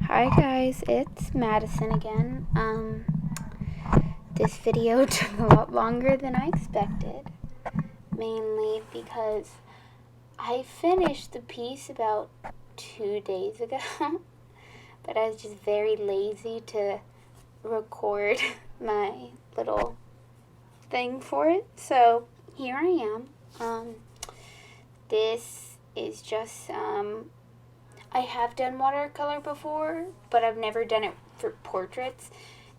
Hi guys, it's Madison again. This video took a lot longer than I expected, mainly because I finished the piece about 2 days ago, but I was just very lazy to record my little thing for it, so here I am. This is just I have done watercolor before, but I've never done it for portraits.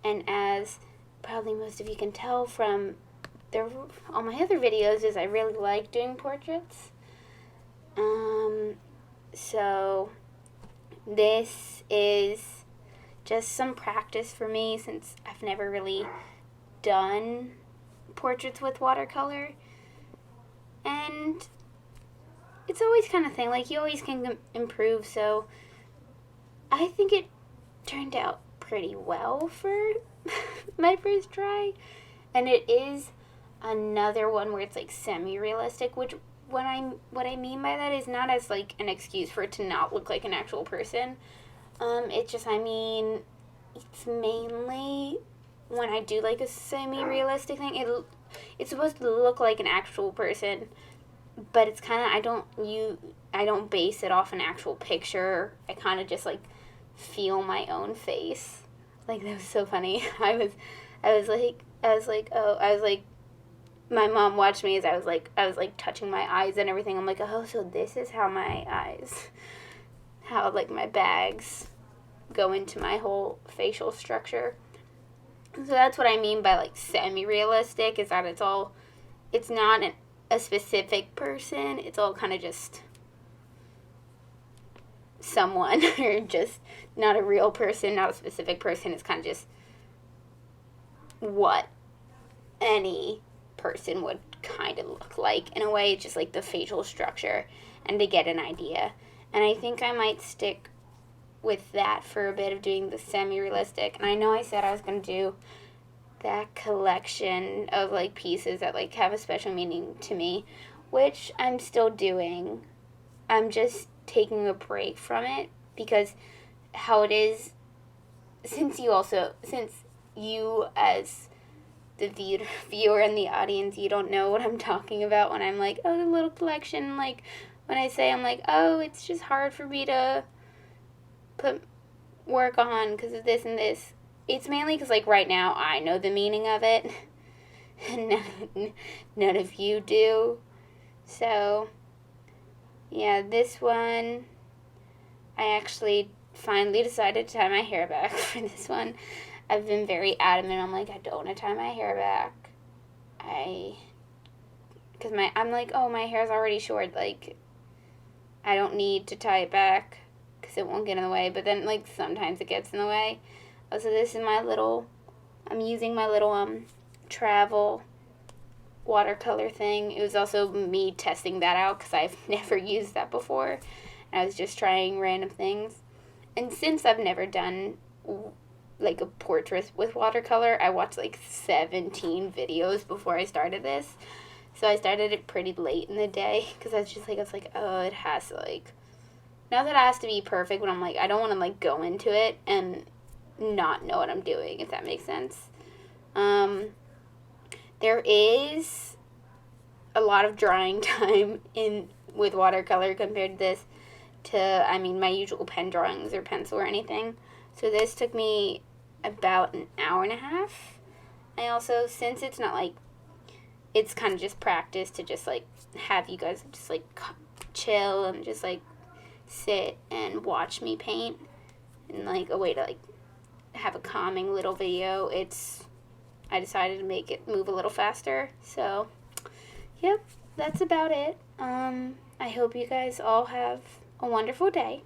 And as probably most of you can tell from all my other videos, is I really like doing portraits. So this is just some practice for me since I've never really done portraits with watercolor. And it's always kind of thing, like you always can improve, so I think it turned out pretty well for my first try. And it is another one where it's like semi-realistic, which what I mean by that is not as like an excuse for it to not look like an actual person. It's just, I mean, it's mainly when I do like a semi-realistic thing, it's supposed to look like an actual person, but it's kind of, I don't base it off an actual picture. I kind of just like feel my own face. Like, that was so funny. I was like, my mom watched me as I was like touching my eyes and everything. I'm like, oh, so this is how how like my bags go into my whole facial structure. So that's what I mean by like semi-realistic, is that it's not a specific person. It's all kind of just someone, or just not a real person, not a specific person. It's kind of just what any person would kind of look like. In a way, it's just like the facial structure and to get an idea. And I think I might stick with that for a bit of doing the semi-realistic. And I know I said I was going to do that collection of like pieces that like have a special meaning to me, which I'm still doing. I'm just taking a break from it because how it is, since you as the viewer and the audience, you don't know what I'm talking about when I'm like, oh, the little collection. Like, when I say, I'm like, oh, it's just hard for me to put work on because of this and this. It's mainly because, like, right now I know the meaning of it, and none of you do. So, yeah, this one, I actually finally decided to tie my hair back for this one. I've been very adamant. I'm like, I don't want to tie my hair back. Because I'm like, oh, my hair's already short. Like, I don't need to tie it back because it won't get in the way. But then, like, sometimes it gets in the way. Oh, so this is I'm using my little travel watercolor thing. It was also me testing that out because I've never used that before. And I was just trying random things. And since I've never done like a portrait with watercolor, I watched like 17 videos before I started this. So I started it pretty late in the day because I was like, oh, it has to like, not that it has to be perfect, but I'm like, I don't want to like go into it and not know what I'm doing, if that makes sense. There is a lot of drawing time with watercolor compared to this my usual pen drawings or pencil or anything. So this took me about an hour and a half. I also, since it's not like, it's kind of just practice to just like have you guys just like chill and just like sit and watch me paint, and like a way to like have a calming little video. I decided to make it move a little faster. So, yep, that's about it. I hope you guys all have a wonderful day.